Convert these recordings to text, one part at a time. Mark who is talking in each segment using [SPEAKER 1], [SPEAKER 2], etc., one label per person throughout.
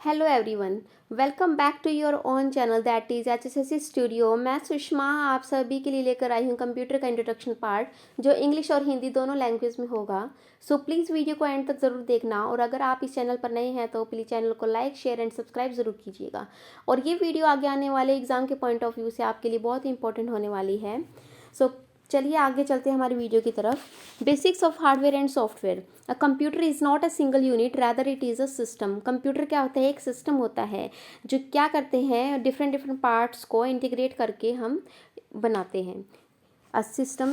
[SPEAKER 1] Hello everyone, welcome back to your own channel that is HSSC studio. मैं सुषमा आप सभी के लिए लेकर आई हूँ कंप्यूटर का इंट्रोडक्शन पार्ट, जो इंग्लिश और हिंदी दोनों लैंग्वेज में होगा। सो प्लीज़ वीडियो को एंड तक ज़रूर देखना, और अगर आप इस चैनल पर नए हैं तो प्लीज़ चैनल को लाइक, शेयर एंड सब्सक्राइब ज़रूर कीजिएगा। और ये वीडियो आगे आने वाले एग्जाम के पॉइंट ऑफ व्यू से आपके लिए बहुत ही इंपॉर्टेंट होने वाली है। सो चलिए आगे चलते हैं हमारी वीडियो की तरफ। Basics of hardware and software. A computer is not a single unit, rather it is a system. Computer क्या होता है? एक सिस्टम होता है जो क्या करते हैं, डिफरेंट पार्ट्स को इंटीग्रेट करके हम बनाते हैं। A system,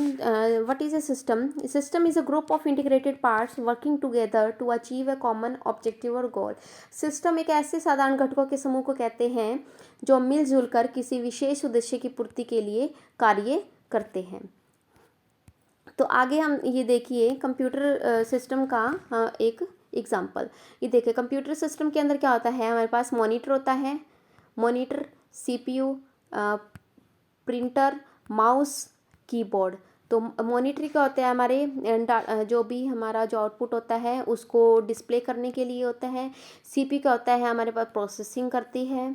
[SPEAKER 1] what is a system? A system is a group of integrated parts working together to achieve a common objective or goal. System एक ऐसे साधारण घटकों के समूह को कहते हैं जो मिलजुल कर किसी विशेष उद्देश्य की पूर्ति के लिए कार्य करते हैं। तो आगे हम ये देखिए कंप्यूटर सिस्टम का एक एग्जांपल। ये देखिए कंप्यूटर सिस्टम के अंदर क्या होता है, हमारे पास मॉनिटर होता है, monitor, CPU, printer, mouse, keyboard. तो मॉनिटर क्या होता है, हमारे जो भी हमारा जो आउटपुट होता है उसको डिस्प्ले करने के लिए होता है। सीपीयू क्या होता है, हमारे पास प्रोसेसिंग करती है,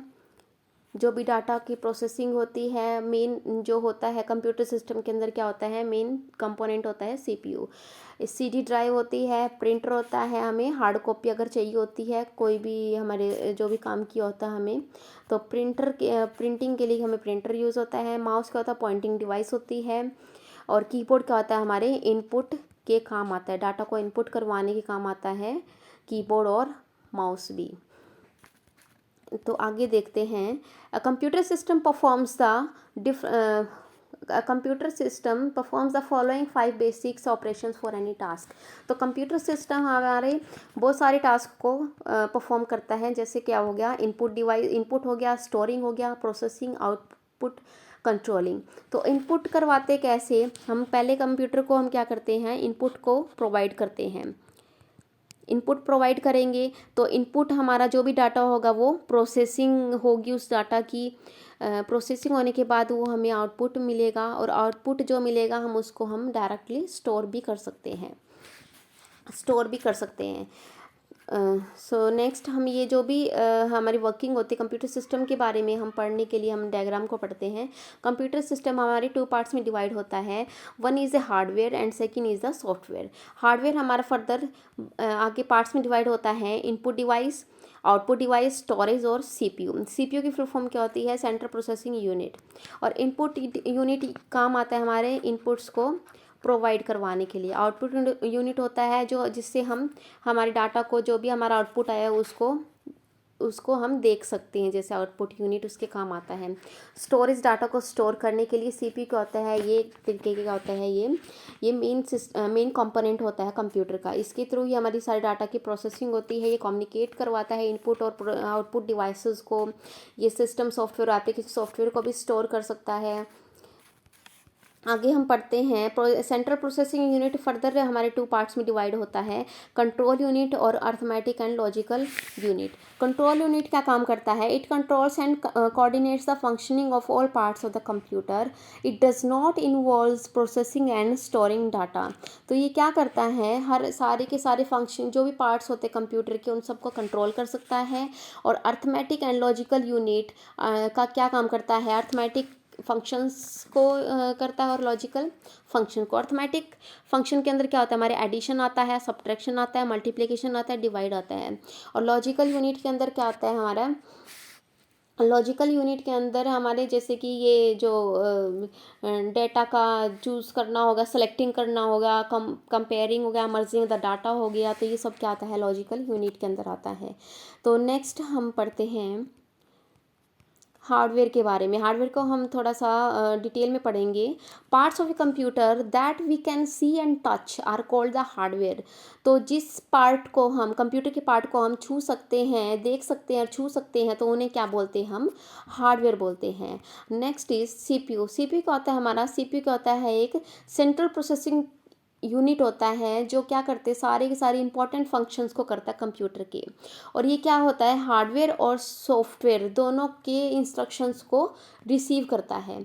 [SPEAKER 1] जो भी डाटा की प्रोसेसिंग होती है। मेन जो होता है कंप्यूटर सिस्टम के अंदर क्या होता है, मेन कंपोनेंट होता है सीपीयू। सीडी ड्राइव होती है, प्रिंटर होता है, हमें हार्ड कॉपी अगर चाहिए होती है कोई भी हमारे जो भी काम किया होता है हमें, तो प्रिंटिंग के लिए हमें प्रिंटर यूज़ होता है। माउस क्या होता है, पॉइंटिंग डिवाइस होती है। और कीबोर्ड क्या होता है, हमारे इनपुट के काम आता है, डाटा को इनपुट करवाने के काम आता है कीबोर्ड और माउस भी। तो आगे देखते हैं। Computer system performs the following 5 basics operations for any task. तो कंप्यूटर सिस्टम हमारे बहुत सारे टास्क को परफॉर्म करता है। जैसे क्या हो गया, इनपुट हो गया, स्टोरिंग हो गया, प्रोसेसिंग, आउटपुट, कंट्रोलिंग। तो इनपुट करवाते कैसे, हम पहले कंप्यूटर को हम क्या करते हैं, इनपुट को प्रोवाइड करते हैं। इनपुट प्रोवाइड करेंगे तो इनपुट हमारा जो भी डाटा होगा वो प्रोसेसिंग होगी, उस डाटा की प्रोसेसिंग होने के बाद वो हमें आउटपुट मिलेगा, और आउटपुट जो मिलेगा हम उसको हम डायरेक्टली स्टोर भी कर सकते हैं। सो नेक्स्ट हम ये जो भी हमारी वर्किंग होती है कंप्यूटर सिस्टम के बारे में हम पढ़ने के लिए हम डायग्राम को पढ़ते हैं। कंप्यूटर सिस्टम हमारे 2 पार्ट्स में डिवाइड होता है। One is a hardware and second is the software. Hardware हमारा फर्दर आगे पार्ट्स में डिवाइड होता है। Input device, output device, storage और सीपीयू। सीपीयू की फुल फॉर्म क्या होती है, सेंट्रल प्रोसेसिंग यूनिट। और इनपुट यूनिट काम आता है हमारे इनपुट्स को प्रोवाइड करवाने के लिए। आउटपुट यूनिट होता है जो जिससे हम हमारे डाटा को, जो भी हमारा आउटपुट आया उसको हम देख सकते हैं। जैसे आउटपुट यूनिट उसके काम आता है। स्टोरेज, डाटा को स्टोर करने के लिए सीपीयू क्या होता है, ये तरीके का होता है, ये मेन कंपोनेंट होता है कंप्यूटर का। इसके थ्रू ही हमारी सारी डाटा की प्रोसेसिंग होती है। ये कम्युनिकेट करवाता है इनपुट और आउटपुट डिवाइसेस को। ये सिस्टम सॉफ्टवेयर, एप्लीकेशन सॉफ्टवेयर को भी स्टोर कर सकता है। आगे हम पढ़ते हैं सेंट्रल प्रोसेसिंग यूनिट फर्दर हमारे 2 पार्ट्स में डिवाइड होता है, कंट्रोल यूनिट और arithmetic and logical unit. Control unit क्या काम करता है, it controls and coordinates the functioning of all parts of the computer. It does not involves processing and storing data. तो ये क्या करता है, हर सारे के सारे फंक्शन जो भी पार्ट्स होते हैं कंप्यूटर के उन सबको कंट्रोल कर सकता है। और अर्थमेटिक एंड लॉजिकल यूनिट का क्या काम करता है, अर्थमेटिक फंक्शंस को करता है और लॉजिकल फंक्शन को। अर्थमेटिक फंक्शन के अंदर क्या होता है, हमारे एडिशन आता है, सब्ट्रैक्शन आता है, मल्टीप्लिकेशन आता है, डिवाइड आता है। और लॉजिकल यूनिट के अंदर क्या आता है, हमारा लॉजिकल यूनिट के अंदर हमारे जैसे कि ये जो डेटा का चूज़ करना होगा, सेलेक्टिंग करना होगा, कंपेयरिंग हो गया, मर्जिंग द डाटा हो गया, तो ये सब क्या आता है, लॉजिकल यूनिट के अंदर आता है। तो नेक्स्ट हम पढ़ते हैं हार्डवेयर के बारे में। हार्डवेयर को हम थोड़ा सा डिटेल में पढ़ेंगे। Parts of a computer that we can see and touch are called the hardware. तो जिस पार्ट को हम कंप्यूटर के पार्ट को हम छू सकते हैं, देख सकते हैं और छू सकते हैं, तो उन्हें क्या बोलते हैं, हम हार्डवेयर बोलते हैं। Next is CPU. सीपीयू क्या होता है, हमारा सीपीयू क्या होता है, एक सेंट्रल प्रोसेसिंग यूनिट होता है जो क्या करते हैं, सारे के सारे इंपॉर्टेंट फंक्शंस को करता है कंप्यूटर के। और ये क्या होता है, हार्डवेयर और सॉफ्टवेयर दोनों के इंस्ट्रक्शंस को रिसीव करता है।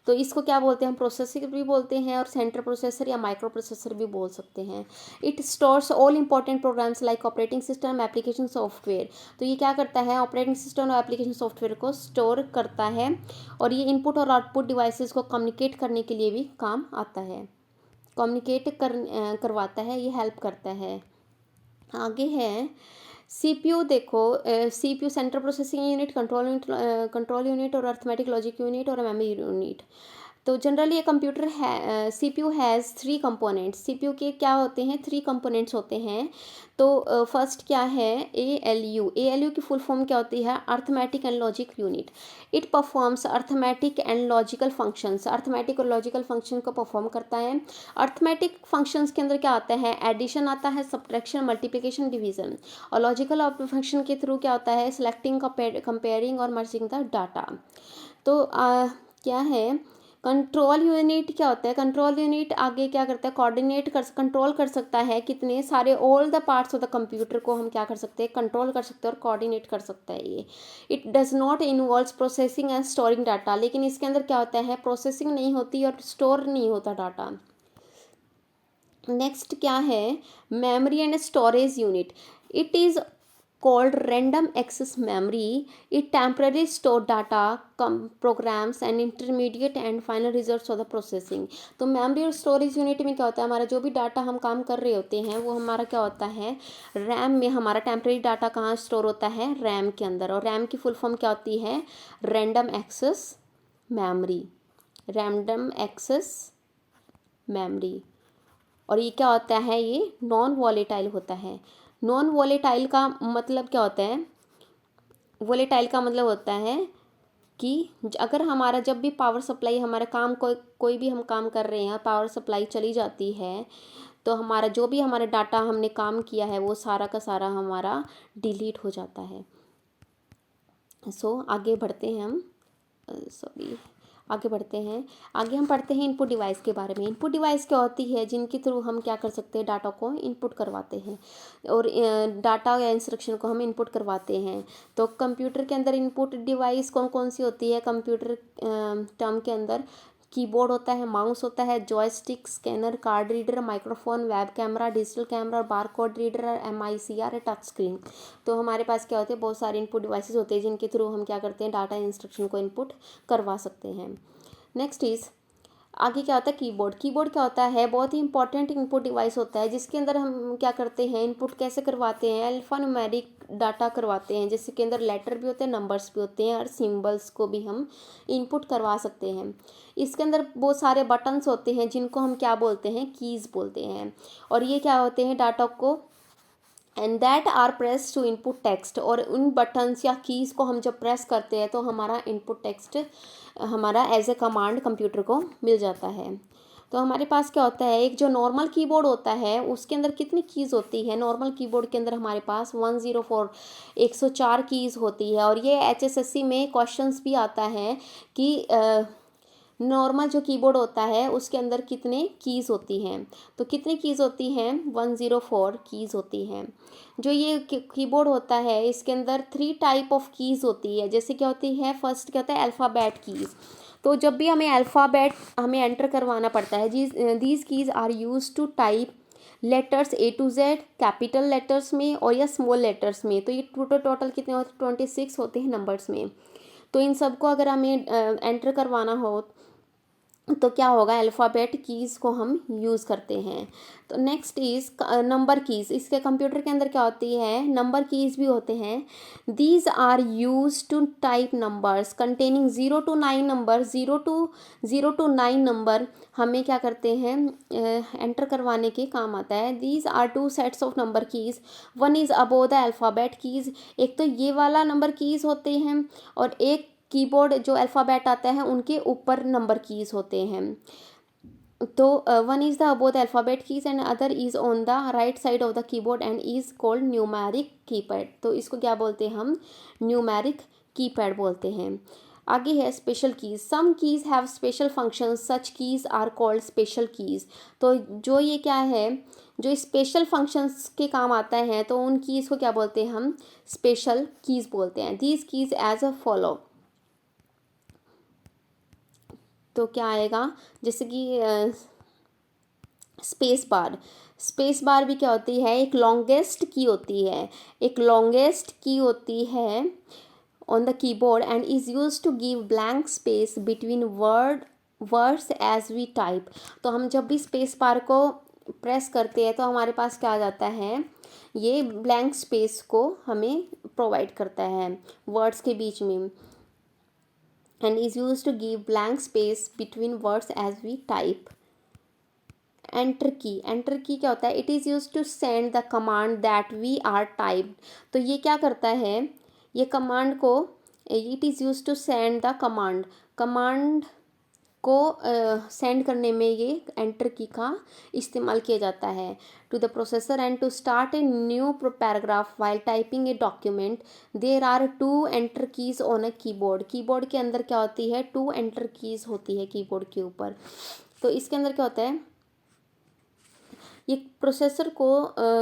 [SPEAKER 1] तो इसको क्या बोलते हैं, हम प्रोसेसर भी बोलते हैं और सेंट्रल प्रोसेसर या माइक्रो प्रोसेसर भी बोल सकते हैं। It stores all important programs like operating system, application, software. तो ये क्या करता है, ऑपरेटिंग सिस्टम और एप्लीकेशन सॉफ्टवेयर को स्टोर करता है और ये इनपुट और आउटपुट डिवाइसेस को कम्युनिकेट करने के लिए भी काम आता है, करवाता है, ये हेल्प करता है। आगे है सीपीयू। देखो CPU central processing unit, control unit और अर्थमेटिक लॉजिक यूनिट और मेमोरी यूनिट। तो जनरली ये कंप्यूटर है, सीपीयू हैज़ 3 कंपोनेंट्स। सीपीयू के क्या होते हैं, 3 कंपोनेंट्स होते हैं। तो फर्स्ट क्या है, एएलयू। एएलयू की फुल फॉर्म क्या होती है, arithmetic and logic unit. It performs arithmetic and logical functions. Arithmetic और लॉजिकल फंक्शन को परफॉर्म करता है। अर्थमेटिक फंक्शंस के अंदर क्या आता है, एडिशन आता है, सब्ट्रैक्शन, मल्टीप्लिकेशन, डिवीजन। और लॉजिकल फंक्शन के थ्रू क्या होता है, सिलेक्टिंग, कंपेयरिंग और मर्जिंग द डाटा। तो क्या है, कंट्रोल यूनिट क्या होता है, कंट्रोल यूनिट आगे क्या करता है, कंट्रोल कर सकता है कितने सारे all the parts of the computer को हम क्या कर सकते हैं, कंट्रोल कर सकते हैं और कोऑर्डिनेट कर सकता है ये। It does not involve processing and storing data. लेकिन इसके अंदर क्या होता है, प्रोसेसिंग नहीं होती और स्टोर नहीं होता डाटा। नेक्स्ट क्या है, memory and storage unit. It is called random access memory. It temporarily store data, programs and intermediate and final results of the processing. तो मेमोरी और स्टोरेज यूनिट में क्या होता है, हमारा जो भी डाटा हम काम कर रहे होते हैं वो हमारा क्या होता है, रैम में हमारा टेम्परेरी डाटा कहाँ स्टोर होता है, रैम के अंदर। और रैम की फुल फॉर्म क्या होती है, random access memory, random access memory. और ये क्या होता है, ये नॉन वॉलेटाइल होता है। नॉन वॉलेटाइल का मतलब क्या होता है, वॉलेटाइल का मतलब होता है कि अगर हमारा जब भी पावर सप्लाई, हमारा काम कोई भी हम काम कर रहे हैं, पावर सप्लाई चली जाती है तो हमारा जो भी हमारा डाटा हमने काम किया है वो सारा का सारा हमारा डिलीट हो जाता है। आगे बढ़ते हैं हम, आगे बढ़ते हैं। आगे हम पढ़ते हैं इनपुट डिवाइस के बारे में। इनपुट डिवाइस क्या होती है, जिनके थ्रू हम क्या कर सकते हैं, डाटा को इनपुट करवाते हैं और डाटा या इंस्ट्रक्शन को हम इनपुट करवाते हैं। तो कंप्यूटर के अंदर इनपुट डिवाइस कौन कौन सी होती है, कंप्यूटर टर्म के अंदर कीबोर्ड होता है, माउस होता है, joystick, scanner, card reader, microphone, web camera, digital camera और barcode reader, MICR, touch screen. तो हमारे पास क्या होते हैं, बहुत सारे इनपुट डिवाइसेस होते हैं जिनके थ्रू हम क्या करते हैं, डाटा इंस्ट्रक्शन को इनपुट करवा सकते हैं। नेक्स्ट इज, आगे क्या होता है, कीबोर्ड। कीबोर्ड क्या होता है, बहुत ही इंपॉर्टेंट इनपुट डिवाइस होता है जिसके अंदर हम क्या करते हैं, इनपुट कैसे करवाते हैं, अल्फा न्यूमेरिक डाटा करवाते हैं, जिसके अंदर लेटर भी होते हैं, नंबर्स भी होते हैं और सिंबल्स को भी हम इनपुट करवा सकते हैं। इसके अंदर बहुत सारे बटन्स होते हैं जिनको हम क्या बोलते हैं, कीज़ बोलते हैं। और ये क्या होते हैं, डाटा को and that are press to input text. और उन बटन्स या कीज़ को हम जब प्रेस करते हैं तो हमारा इनपुट टेक्स्ट हमारा एज ए कमांड कंप्यूटर को मिल जाता है। तो हमारे पास क्या होता है, एक जो नॉर्मल कीबोर्ड होता है उसके अंदर कितनी कीज़ होती है, नॉर्मल कीबोर्ड के अंदर हमारे पास 104 कीज़ होती है। और ये HSSC में क्वेश्चंस भी आता है कि नॉर्मल जो कीबोर्ड होता है उसके अंदर कितने कीज़ होती हैं। तो कितनी कीज़ होती हैं, 104 कीज़ होती हैं। जो ये कीबोर्ड होता है इसके अंदर 3 टाइप ऑफ कीज़ होती है। जैसे क्या होती है, फर्स्ट क्या होता है, अल्फ़ाबेट कीज़। तो जब भी हमें अल्फ़ाबेट हमें एंटर करवाना पड़ता है, these keys are use to type letters A to Z capital letters में और या स्मॉल लेटर्स में। तो ये टोटल कितने होते हैं, 26 होते हैं नंबर्स में। तो इन सबको अगर हमें एंटर करवाना हो तो क्या होगा, अल्फ़ाबेट कीज़ को हम यूज़ करते हैं। तो नेक्स्ट इज़ नंबर कीज़। इसके कंप्यूटर के अंदर क्या होती है, नंबर कीज़ भी होते हैं। These are use to type numbers containing 0 to 9 number. 0 to 9 number हमें क्या करते हैं, एंटर करवाने के काम आता है। These are 2 sets of number keys, one is above the alphabet keys. एक तो ये वाला नंबर कीज़ होते हैं और एक कीबोर्ड जो अल्फ़ाबेट आता है उनके ऊपर नंबर कीज़ होते हैं। तो one is the above the alphabet keys and other is on the right side of the keyboard and is called numeric keypad. तो इसको क्या बोलते हैं हम, न्यूमेरिक कीपैड बोलते हैं। आगे है special keys. Some keys have special functions, such keys are called special keys. तो जो ये क्या है, जो स्पेशल फंक्शंस के काम आता है तो उन कीज़ को क्या बोलते हैं हम, स्पेशल कीज़ बोलते हैं। These keys as a follow. तो क्या आएगा, जैसे कि स्पेस बार भी क्या होती है, एक लॉन्गेस्ट की होती है, एक लॉन्गेस्ट की होती है on the keyboard and is use to give blank space between words as we type. तो हम जब भी स्पेस बार को प्रेस करते हैं तो हमारे पास क्या आ जाता है, ये ब्लैंक स्पेस को हमें प्रोवाइड करता है वर्ड्स के बीच में, and is use to give blank space between words as we type. Enter key क्या होता है, it is use to send the command that we are typed. तो ये क्या करता है, ये कमांड को, it is use to send the command को सेंड करने में ये एंटर की का इस्तेमाल किया जाता है। To the processor and to start a new paragraph while typing a document there are 2 enter keys on a keyboard. Keyboard के अंदर क्या होती है, 2 एंटर कीज होती है कीबोर्ड के ऊपर। तो इसके अंदर क्या होता है, ये प्रोसेसर को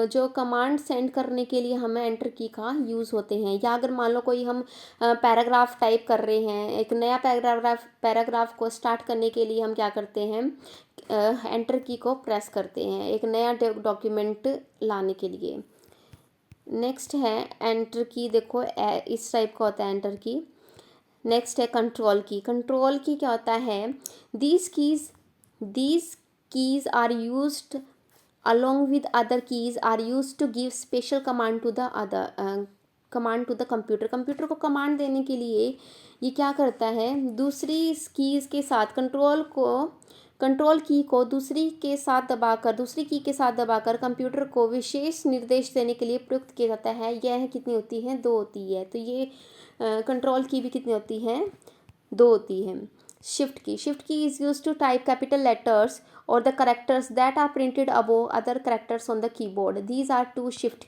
[SPEAKER 1] जो कमांड सेंड करने के लिए हमें एंटर की का यूज़ होते हैं। या अगर मान लो कोई हम पैराग्राफ टाइप कर रहे हैं, एक नया पैराग्राफ को स्टार्ट करने के लिए हम क्या करते हैं, एंटर की को प्रेस करते हैं एक नया डॉक्यूमेंट लाने के लिए। नेक्स्ट है एंटर की, देखो इस टाइप का होता है एंटर की। नेक्स्ट है कंट्रोल की क्या होता है, these keys are used along with other keys are used to give special command to the computer को कमांड देने के लिए ये क्या करता है, दूसरी कीज़ के साथ कंट्रोल की को दूसरी की के साथ दबाकर कंप्यूटर को विशेष निर्देश देने के लिए प्रयुक्त किया जाता है। यह कितनी होती है, 2 होती है। तो ये कंट्रोल की भी कितनी होती है, 2 होती है। Shift key is use to type capital letters और the characters that are printed above other characters on the keyboard, these are 2 shift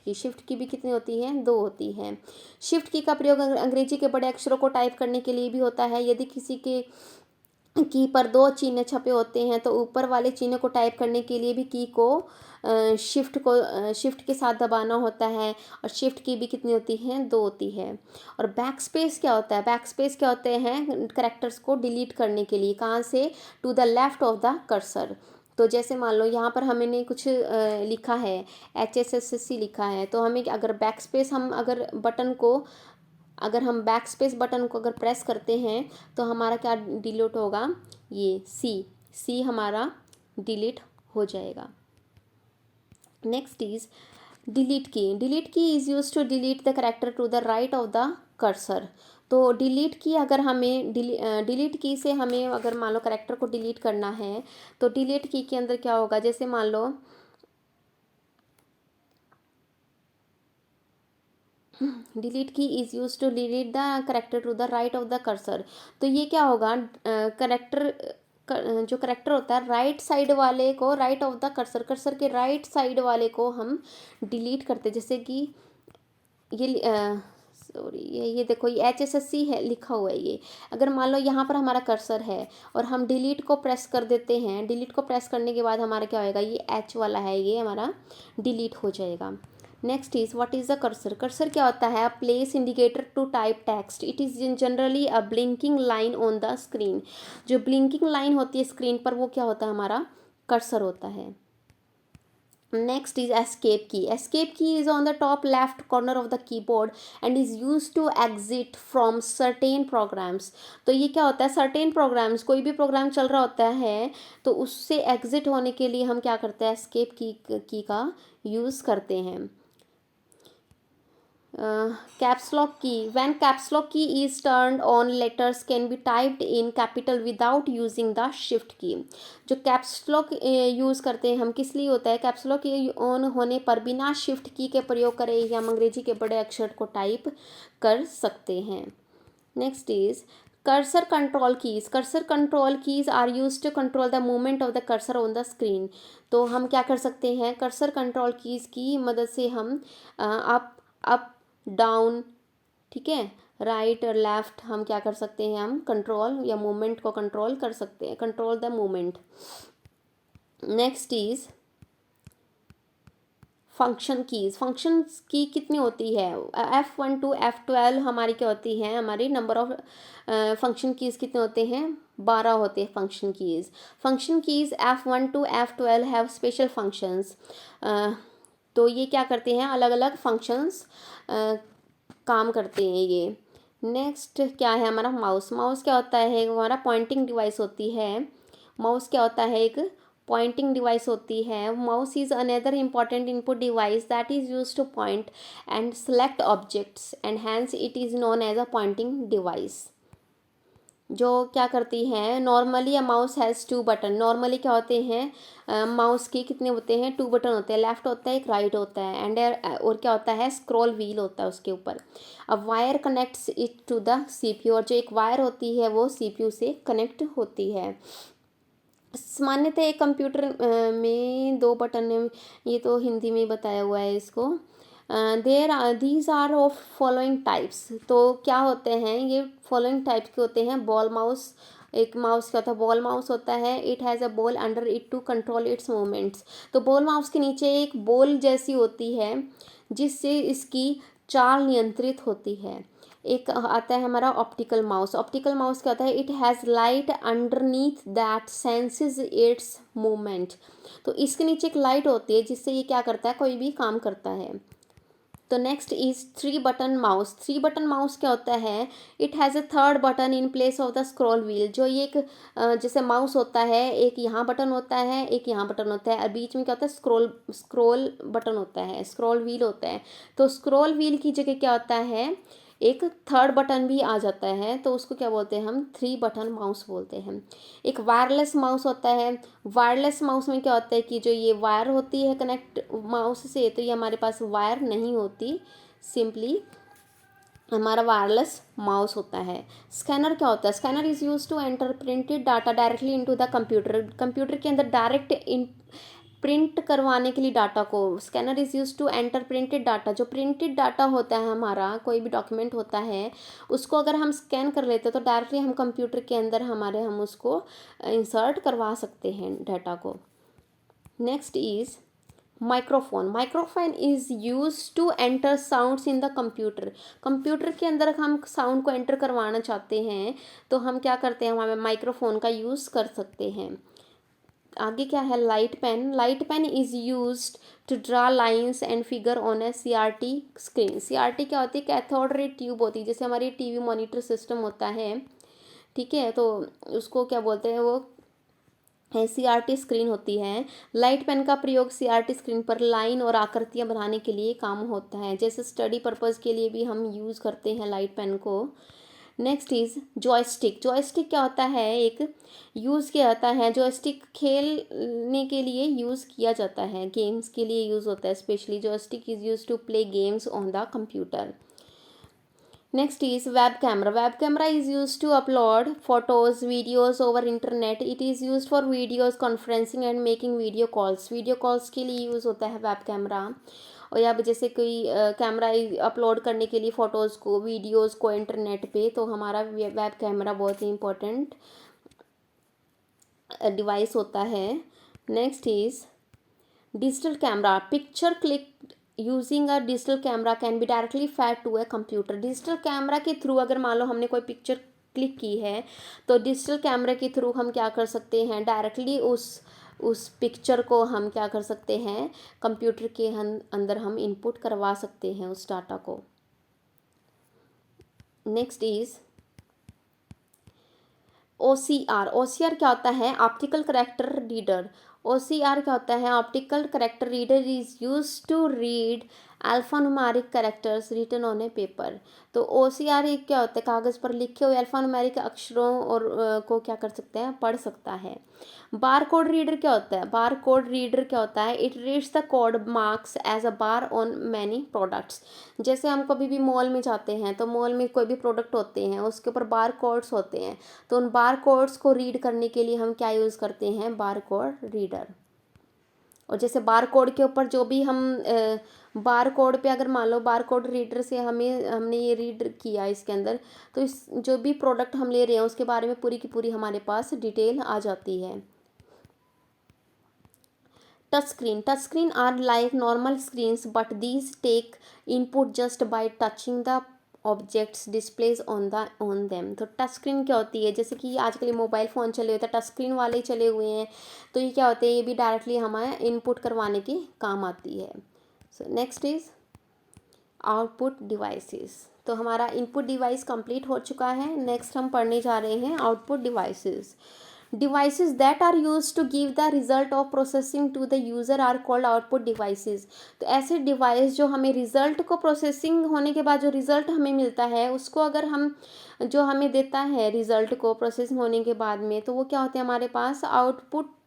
[SPEAKER 1] key भी कितनी होती है, 2 होती है। शिफ्ट की का प्रयोग अंग्रेजी के बड़े अक्षरों को टाइप करने के लिए भी होता है। यदि किसी के की पर 2 चिन्ह छपे होते हैं तो ऊपर वाले चिन्ह को टाइप करने के लिए भी की को शिफ्ट के साथ दबाना होता है। और शिफ्ट की भी कितनी होती है, 2 होती है। और बैक स्पेस क्या होता है, होते हैं कैरेक्टर्स को डिलीट करने के लिए, कहाँ से, to the left of the cursor. तो जैसे मान लो यहाँ पर हमने कुछ लिखा है, HSSC लिखा है, तो हमें अगर बैक स्पेस बटन को अगर प्रेस करते हैं तो हमारा क्या डिलीट होगा, ये सी हमारा डिलीट हो जाएगा। Next is delete key is use to delete the character to the right of the cursor. तो डिलीट की अगर हमें डिलीट की से हमें अगर मान लो कैरेक्टर को डिलीट करना है तो डिलीट की के अंदर क्या होगा, जैसे मान लो delete key is use to delete the character to the right of the cursor. तो ये क्या होगा, जो करेक्टर होता है राइट साइड वाले को, राइट ऑफ द कर्सर के राइट साइड वाले को हम डिलीट करते, जैसे कि ये सॉरी ये देखो ये HSSC है लिखा हुआ है। ये अगर मान लो यहाँ पर हमारा कर्सर है और हम डिलीट को प्रेस कर देते हैं, डिलीट को प्रेस करने के बाद हमारा क्या होएगा, ये H वाला है, ये हमारा डिलीट हो जाएगा। Next is what is the cursor क्या होता है, a place indicator to type text. It is generally a blinking line on the screen. जो ब्लिंकिंग लाइन होती है स्क्रीन पर वो क्या होता है, हमारा कर्सर होता है। Next is escape key is on the top left corner of the keyboard and is use to exit from certain programs. तो ये क्या होता है, सर्टेन प्रोग्राम्स, कोई भी प्रोग्राम चल रहा होता है तो उससे एग्जिट होने के लिए हम क्या करते हैं, एस्केप की का यूज़ करते हैं। caps lock key, when caps lock key is turned on, letters can be typed in capital without using the shift key। जो caps lock यूज़ करते हैं हम किस लिए होता है, caps lock ऑन होने पर बिना shift की के प्रयोग करे या हम अंग्रेजी के बड़े अक्षर को टाइप कर सकते हैं। Next is cursor control keys are use to control the movement of the cursor on the screen. तो हम क्या कर सकते हैं, कर्सर कंट्रोल कीज की मदद से हम अप डाउन, ठीक है, राइट और लेफ्ट, हम क्या कर सकते हैं, हम कंट्रोल या मूवमेंट को कंट्रोल कर सकते हैं, control the movement. Next is function की कितनी होती है, F1 to F12 हमारी क्या होती है, हमारी नंबर ऑफ फंक्शन कीज़ कितने होते हैं, 12 होते हैं function keys F1 to F12 have special functions. तो ये क्या करते हैं, अलग अलग फंक्शंस काम करते हैं ये। नेक्स्ट क्या है हमारा माउस क्या होता है, हमारा पॉइंटिंग डिवाइस होती है। माउस क्या होता है, एक पॉइंटिंग डिवाइस होती है। Mouse is another important input device that is use to point and select objects and hence it is known as a pointing device. जो क्या करती है, normally a mouse has 2 button. Normally क्या होते हैं, mouse के कितने होते हैं, 2 बटन होते हैं, लेफ्ट होता है एक राइट होता है, एंड और क्या होता है, स्क्रॉल व्हील होता है उसके ऊपर। अब wire connects it to the CPU, और जो एक वायर होती है वो सीपीयू से कनेक्ट होती है। सामान्यतः एक कंप्यूटर में 2 बटन, ये तो हिंदी में बताया हुआ है इसको। These are of following types. तो क्या होते हैं ये, फॉलोइंग टाइप्स के होते हैं। बॉल माउस, एक माउस क्या होता है, बॉल माउस होता है। It has a ball under it to control its movements. तो बॉल माउस के नीचे एक बॉल जैसी होती है जिससे इसकी चाल नियंत्रित होती है। एक आता है हमारा ऑप्टिकल माउस। ऑप्टिकल माउस क्या होता है, it has light underneath that senses it's movement. तो इसके नीचे एक लाइट होती है जिससे ये क्या करता है, कोई भी काम करता है। तो next is 3 button mouse. 3 button mouse क्या होता है, it has a third button in place of the scroll wheel. जो ये एक जैसे माउस होता है, एक यहाँ बटन होता है, एक यहाँ बटन होता है, और बीच में क्या होता है, स्क्रॉल बटन होता है, स्क्रॉल व्हील होता है। तो स्क्रॉल व्हील की जगह क्या होता है, एक थर्ड बटन भी आ जाता है, तो उसको क्या बोलते हैं हम, 3 बटन माउस बोलते हैं। एक वायरलेस माउस होता है। वायरलेस माउस में क्या होता है कि जो ये वायर होती है कनेक्ट माउस से, तो ये हमारे पास वायर नहीं होती, सिंपली हमारा वायरलेस माउस होता है। स्कैनर क्या होता है, scanner is use to enter printed data directly into the computer. Computer के अंदर डायरेक्ट इन प्रिंट करवाने के लिए डाटा को, scanner is use to enter printed data. जो प्रिंटेड डाटा होता है हमारा, कोई भी डॉक्यूमेंट होता है, उसको अगर हम स्कैन कर लेते हैं तो डायरेक्टली हम कंप्यूटर के अंदर हम उसको इंसर्ट करवा सकते हैं डाटा को। Next is microphone. Microphone is use to enter sounds in the computer. Computer के अंदर हम साउंड को एंटर करवाना चाहते हैं तो हम क्या करते हैं, हमें माइक्रोफोन का यूज़ कर सकते हैं। आगे क्या है, light pen. Light pen is used to draw lines and figure on a CRT screen. CRT क्या होती है, कैथोड रे ट्यूब होती है, जैसे हमारी टीवी मॉनिटर सिस्टम होता है, ठीक है, तो उसको क्या बोलते हैं, वो CRT स्क्रीन होती है। लाइट पेन का प्रयोग CRT स्क्रीन पर लाइन और आकृतियाँ बनाने के लिए काम होता है, जैसे स्टडी पर्पज़ के लिए भी हम यूज़ करते हैं लाइट पेन को। Next is joystick. जॉयस्टिक क्या होता है, एक यूज़ किया जाता है, जॉयस्टिक खेलने के लिए यूज़ किया जाता है, गेम्स के लिए यूज़ होता है specially. Joystick is use to play games on the computer. Next is web camera. Web camera is used to upload photos, videos over internet. It is used for videos, conferencing and making video calls. Video calls के लिए use होता है web camera. और या जैसे कोई camera upload करने के लिए फ़ोटोज़ को, वीडियोज़ को इंटरनेट पे, तो हमारा वेब कैमरा बहुत ही इम्पोर्टेंट डिवाइस होता है। Next is digital camera. Picture click using a digital camera can be directly fed to a computer. Digital camera के थ्रू अगर मान लो हमने कोई पिक्चर क्लिक की है, तो डिजिटल कैमरे के थ्रू हम क्या कर सकते हैं, डायरेक्टली उस पिक्चर को हम क्या कर सकते हैं, कंप्यूटर के अंदर हम इनपुट करवा सकते हैं उस डाटा को। Next is OCR। OCR क्या होता है, ऑप्टिकल कैरेक्टर रीडर। OCR क्या होता है, optical character reader is use to read alphanumeric characters written on a paper. तो OCR एक क्या होता है, कागज़ पर लिखे हुए अल्फान्यूमेरिक अक्षरों और को क्या कर सकते हैं, पढ़ सकता है। बार कोड रीडर क्या होता है, बार कोड रीडर क्या होता है, it reads the code marks as a bar on many products. जैसे हम कभी भी मॉल में जाते हैं, तो मॉल में कोई भी प्रोडक्ट होते हैं उसके ऊपर बार कोड्स होते हैं, तो उन बार कोड्स को रीड करने के लिए हम क्या यूज़ करते हैं, बार कोड रीडर। और जैसे बार कोड के ऊपर जो भी हम बार कोड पे अगर मान लो बार कोड रीडर से हमने ये रीड किया इसके अंदर, तो इस जो भी प्रोडक्ट हम ले रहे हैं उसके बारे में पूरी की पूरी हमारे पास डिटेल आ जाती है। Touch screen are like normal screens, but these take input just by touching the objects displays on them. तो टच स्क्रीन क्या होती है, जैसे कि आजकल ये मोबाइल फ़ोन चले हुए थे, टच स्क्रीन वाले ही चले हुए हैं, तो ये क्या होते हैं, ये भी डायरेक्टली हमारे इनपुट करवाने के काम आती है। So next is output devices. तो हमारा इनपुट डिवाइस कंप्लीट हो चुका है। नेक्स्ट हम पढ़ने जा रहे हैं output devices. Devices that are used to give the result of processing to the user are called output devices। तो ऐसे डिवाइस जो हमें रिजल्ट को प्रोसेसिंग होने के बाद जो रिजल्ट हमें मिलता है उसको अगर हम जो हमें देता है रिजल्ट को प्रोसेसिंग होने के बाद में, तो वो क्या होते हैं हमारे पास आउटपुट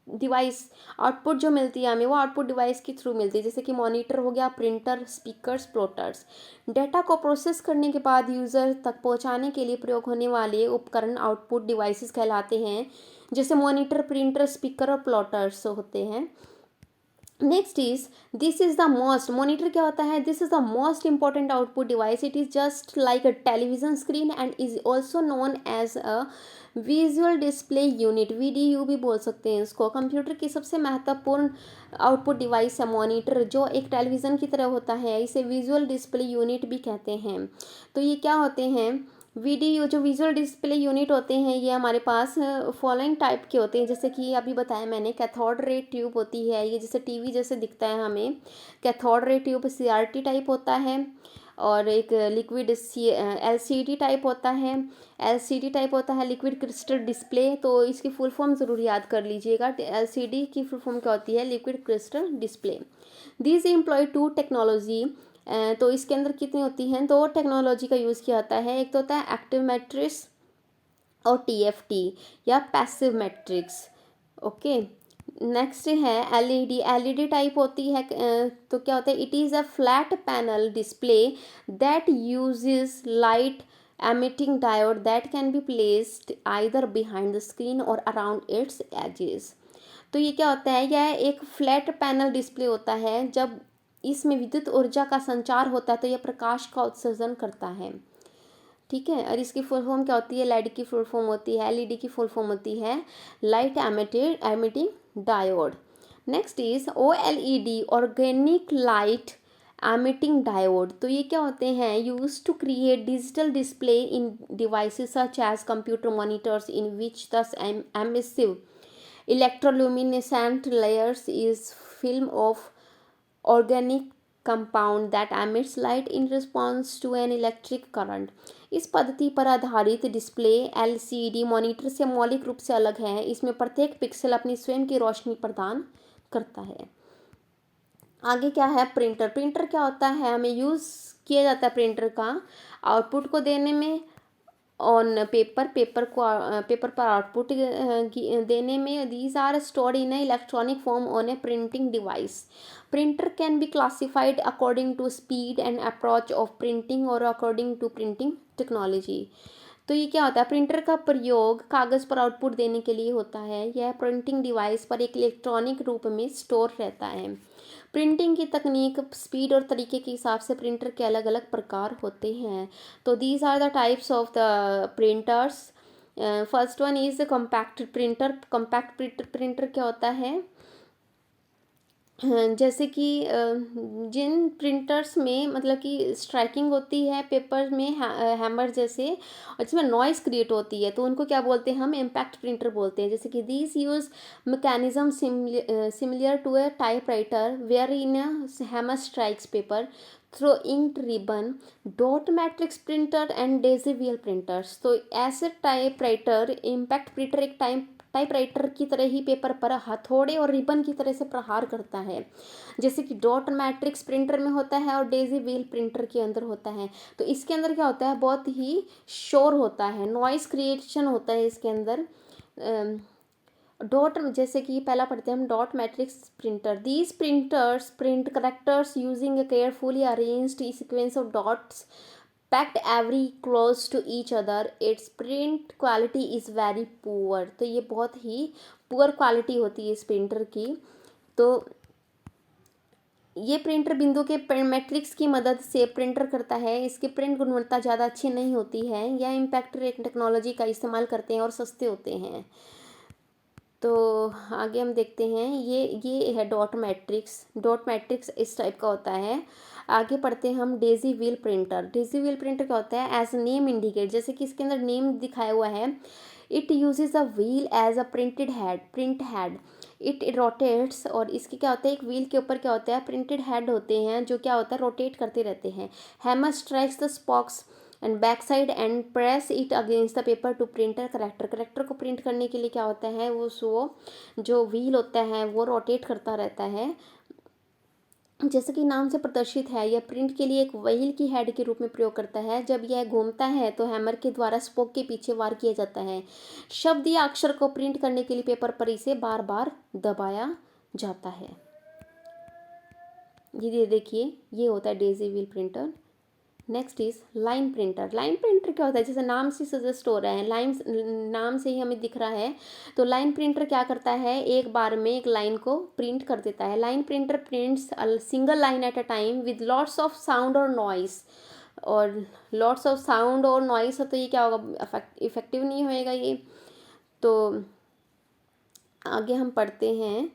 [SPEAKER 1] डिवाइस। आउटपुट जो मिलती है हमें वो आउटपुट डिवाइस के थ्रू मिलती है, जैसे कि मॉनिटर हो गया, प्रिंटर, स्पीकर्स, प्लॉटर्स। डेटा को प्रोसेस करने के बाद यूज़र तक पहुंचाने के लिए प्रयोग होने वाले उपकरण आउटपुट डिवाइसेस कहलाते हैं, जैसे मॉनिटर, प्रिंटर, स्पीकर और प्लॉटर्स होते हैं। Next is this is the most, monitor क्या होता है, this is the most important output device. It is just like a television screen and is also known as a visual display unit, VDU भी बोल सकते हैं इसको। Computer की सबसे महत्वपूर्ण आउटपुट डिवाइस है मॉनिटर, जो एक टेलीविज़न की तरह होता है, इसे विजुअल डिस्प्ले यूनिट भी कहते हैं। तो ये क्या होते हैं, वीडीयू जो विजुअल डिस्प्ले यूनिट होते हैं, ये हमारे पास फॉलोइंग टाइप के होते हैं, जैसे कि अभी बताया मैंने, कैथोड रे ट्यूब होती है, ये जैसे टीवी जैसे दिखता है हमें, cathode ray tube CRT type होता है। और एक लिक्विड एलसीडी टाइप होता है, एलसीडी टाइप होता है लिक्विड क्रिस्टल डिस्प्ले। तो इसकी फुल फॉर्म ज़रूर याद कर लीजिएगा, एलसीडी की फुल फॉर्म क्या होती है, liquid crystal display. This employ two technology. तो इसके अंदर कितनी होती हैं, दो टेक्नोलॉजी का यूज़ किया जाता है, एक तो होता है एक्टिव मैट्रिक्स और टीएफटी या पैसिव मैट्रिक्स। ओके, नेक्स्ट है एलईडी। एलईडी टाइप होती है, तो क्या होता है, it is a flat panel display that uses light emitting diode that can be placed either behind the screen और अराउंड इट्स एजेस। तो ये क्या होता है, यह एक फ्लैट पैनल डिस्प्ले होता है, जब इसमें विद्युत ऊर्जा का संचार होता है तो यह प्रकाश का उत्सर्जन करता है। ठीक है, और इसकी फुल फॉर्म क्या होती है, एलईडी की फुल फॉर्म होती है, एलईडी की फुल फॉर्म होती है light emitting diode. Next is OLED, organic light emitting diode. तो ये क्या होते हैं, use to create digital display in devices such as computer monitors in which the emissive electroluminescent layers is film of organic compound that emits light in response to an electric current। इस पद्धति पर आधारित display LCD monitor से मौलिक रूप से अलग है, इसमें प्रत्येक पिक्सल अपनी स्वयं की रोशनी प्रदान करता है। आगे क्या है, प्रिंटर। प्रिंटर क्या होता है, हमें यूज़ किया जाता है प्रिंटर का आउटपुट को देने में ऑन पेपर पर आउटपुट देने में। These are stored in electronic form on a printing device. Printer can be classified according to speed and approach of printing और अकॉर्डिंग टू प्रिंटिंग टेक्नोलॉजी। तो ये क्या होता है, प्रिंटर का प्रयोग कागज़ पर आउटपुट देने के लिए होता है, यह प्रिंटिंग डिवाइस पर एक इलेक्ट्रॉनिक रूप में स्टोर रहता है। प्रिंटिंग की तकनीक, स्पीड और तरीके के हिसाब से प्रिंटर के अलग अलग प्रकार होते हैं। तो these are the types of the printers. First one is compact printer. Compact printer क्या होता है, जैसे कि जिन प्रिंटर्स में मतलब कि स्ट्राइकिंग होती है पेपर में हैमर जैसे, और जिसमें नॉइस क्रिएट होती है, तो उनको क्या बोलते हैं, हम इम्पैक्ट प्रिंटर बोलते हैं। जैसे कि this use mechanism similar to a typewriter wherein hammer strikes paper through ink ribbon, dot matrix printer and daisy wheel printers. तो ऐसे टाइपराइटर, इम्पैक्ट प्रिंटर एक टाइपराइटर की तरह ही पेपर पर हथौड़े और रिबन की तरह से प्रहार करता है, जैसे कि डॉट मैट्रिक्स प्रिंटर में होता है और डेजी व्हील प्रिंटर के अंदर होता है। तो इसके अंदर क्या होता है, बहुत ही शोर होता है, नॉइस क्रिएशन होता है इसके अंदर। डॉट, जैसे कि पहला पढ़ते हैं हम, dot matrix printer. These printers print characters using a carefully arranged sequence of dots packed every close to each other. Its print quality is very poor। तो ये बहुत ही पुअर क्वालिटी होती है इस प्रिंटर की। तो ये प्रिंटर बिंदु के मैट्रिक्स की मदद से प्रिंटर करता है, इसकी प्रिंट गुणवत्ता ज़्यादा अच्छी नहीं होती है। यह इम्पैक्ट टेक्नोलॉजी का इस्तेमाल करते हैं और सस्ते होते हैं। तो आगे हम देखते हैं, ये है डॉट मैट्रिक्स। डॉट मैट्रिक्स इस टाइप का होता है। आगे पढ़ते हैं हम Daisy wheel printer. Daisy wheel printer क्या होता है? एज नेम इंडिकेट, जैसे कि इसके अंदर नेम दिखाया हुआ है, it uses a wheel as a print head. It rotates, और इसके क्या होता है, एक व्हील के ऊपर क्या होता है, प्रिंटेड हेड होते हैं जो क्या होता है, रोटेट करते रहते हैं। Hammer strikes the स्पॉक्स and back side and press it against the paper two printer character. Character को प्रिंट करने के लिए क्या होता है, वो जो व्हील होता है वो रोटेट करता रहता है। जैसे कि नाम से प्रदर्शित है, यह प्रिंट के लिए एक व्हील की हेड के रूप में प्रयोग करता है। जब यह घूमता है तो हैमर के द्वारा स्पोक के पीछे वार किया जाता है। शब्द या अक्षर को प्रिंट करने के लिए पेपर पर इसे बार बार दबाया जाता है। ये देखिए, ये होता है Daisy wheel printer. Next is line printer. Line printer क्या होता है, जैसे नाम से सजेस्ट हो रहा है, लाइन नाम से ही हमें दिख रहा है। तो लाइन प्रिंटर क्या करता है, एक बार में एक लाइन को प्रिंट कर देता है। Line printer prints single line at a time with lots of sound और नॉइस। और लॉट्स ऑफ साउंड और नॉइस है तो ये क्या होगा, इफेक्टिव नहीं होएगा ये। तो आगे हम पढ़ते हैं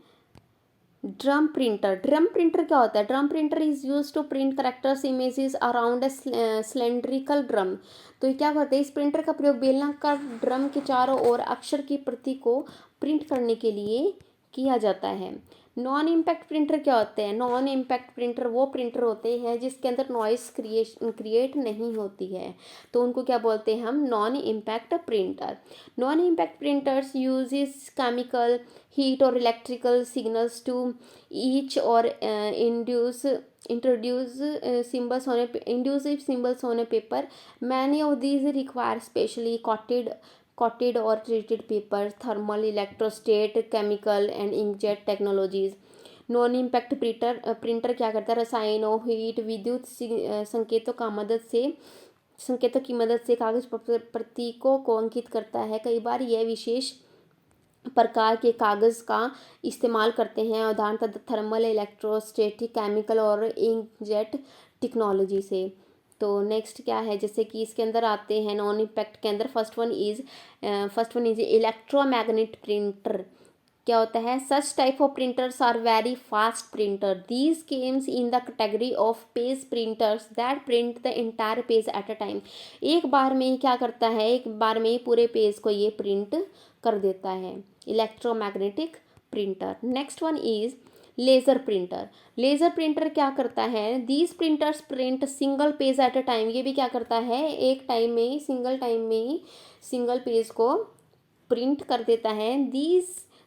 [SPEAKER 1] ड्रम प्रिंटर। ड्रम प्रिंटर क्या होता है? Drum printer is use to print characters images around a cylindrical drum. तो ये क्या करते हैं, इस प्रिंटर का प्रयोग बेलनाकार ड्रम के चारों ओर अक्षर की प्रति को प्रिंट करने के लिए किया जाता है। नॉन इम्पैक्ट प्रिंटर क्या होते हैं? नॉन इम्पैक्ट प्रिंटर वो प्रिंटर होते हैं जिसके अंदर नॉइस क्रिएट नहीं होती है, तो उनको क्या बोलते हैं हम? Non impact printer. Non impact printers uses chemical heat और इलेक्ट्रिकल सिग्नल्स टू ईच और introduce inducive symbols on a paper. Many of these require specially coated or treated paper, thermal, electrostate, chemical and inkjet technologies। Non impact printer क्या करता है? रसायनों, heat, विद्युत संकेतों की मदद से कागज प्रतीकों को अंकित करता है। कई बार यह विशेष प्रकार के कागज़ का इस्तेमाल करते हैं, उदाहरणतः थर्मल, इलेक्ट्रोस्टैटिक, केमिकल और इंकजेट टेक्नोलॉजी से। तो नेक्स्ट क्या है, जैसे कि इसके अंदर आते हैं नॉन इम्पैक्ट के अंदर, first one is electromagnet printer. क्या होता है? Such type of printers are very fast printer. These comes in the category of page printers that print the entire page at a time. एक बार में ही क्या करता है, एक बार में ही पूरे पेज को ये प्रिंट कर देता है, electromagnetic printer. Next one is laser printer. Laser printer क्या करता है? These printers print single page at a time. ये भी क्या करता है, एक टाइम में ही, सिंगल टाइम में ही सिंगल पेज को प्रिंट कर देता है।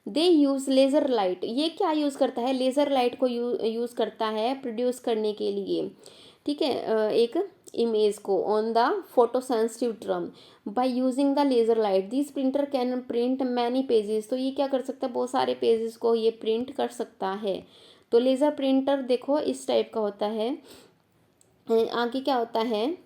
[SPEAKER 1] दे यूज़ लेज़र लाइट। ये क्या यूज़ करता है? लेज़र लाइट को यूज़ करता है प्रोड्यूस करने के लिए, ठीक है, एक इमेज को on the photo sensitive drum by using the laser light. This printer can print many pages. तो ये क्या कर सकता है, बहुत सारे पेजेस को ये प्रिंट कर सकता है। तो लेज़र प्रिंटर देखो इस टाइप का होता है। आगे क्या होता है,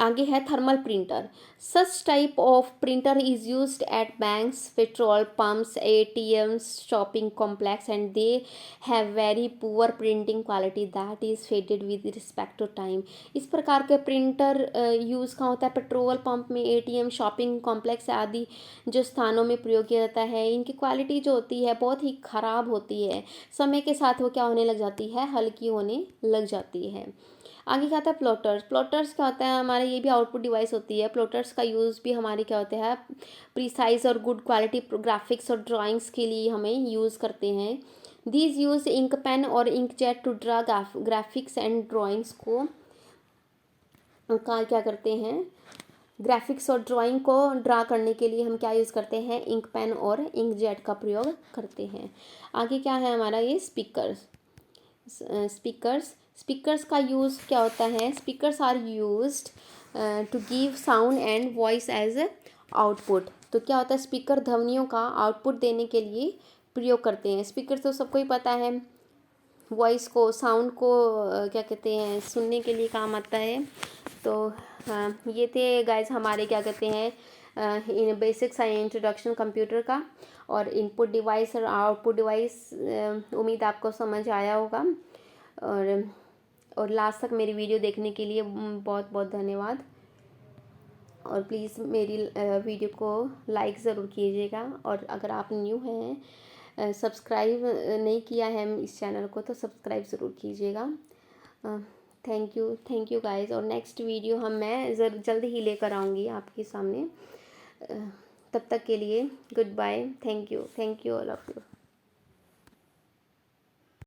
[SPEAKER 1] आगे है thermal printer. Such type of printer is used at banks, petrol pumps, ATMs, shopping complex and they have very poor printing quality that is faded with respect to time. इस प्रकार के प्रिंटर यूज़ कहाँ होता है? Petrol pump में, ATM, shopping complex आदि जो स्थानों में प्रयोग किया जाता है। इनकी क्वालिटी जो होती है बहुत ही ख़राब होती है, समय के साथ वो क्या होने लग जाती है, हल्की होने लग जाती है। आगे क्या आता है प्लॉटर्स। प्लॉटर्स क्या होता है हमारे, ये भी आउटपुट डिवाइस होती है। प्लॉटर्स का यूज़ भी हमारे क्या होता है, प्रिसाइज और गुड क्वालिटी ग्राफिक्स और ड्राइंग्स के लिए हमें यूज़ करते हैं। दीज यूज इंक पेन और ink jet to draw graphics and drawings को क्या करते हैं, ग्राफिक्स और ड्राइंग को ड्रा करने के लिए हम क्या यूज़ करते हैं, इंक पेन और इंक जेट का प्रयोग करते हैं। आगे क्या है हमारा, ये स्पीकर्स का यूज़ क्या होता है? Speakers are used to give sound and voice as output. तो क्या होता है, स्पीकर ध्वनियों का आउटपुट देने के लिए प्रयोग करते हैं। स्पीकर तो सबको ही पता है, वॉइस को, साउंड को क्या कहते हैं, सुनने के लिए काम आता है। तो ये थे गाइस हमारे क्या कहते हैं इन बेसिक्स एंड इंट्रोडक्शन कंप्यूटर का, और इनपुट डिवाइस और आउटपुट डिवाइस। उम्मीद आपको समझ आया होगा, और लास्ट तक मेरी वीडियो देखने के लिए बहुत बहुत धन्यवाद। और प्लीज़ मेरी वीडियो को लाइक ज़रूर कीजिएगा, और अगर आप न्यू हैं, सब्सक्राइब नहीं किया है इस चैनल को, तो सब्सक्राइब ज़रूर कीजिएगा। थैंक यू गाइस, और नेक्स्ट वीडियो मैं जल्द ही लेकर आऊँगी आपके सामने। तब तक के लिए goodbye. Thank you all of you.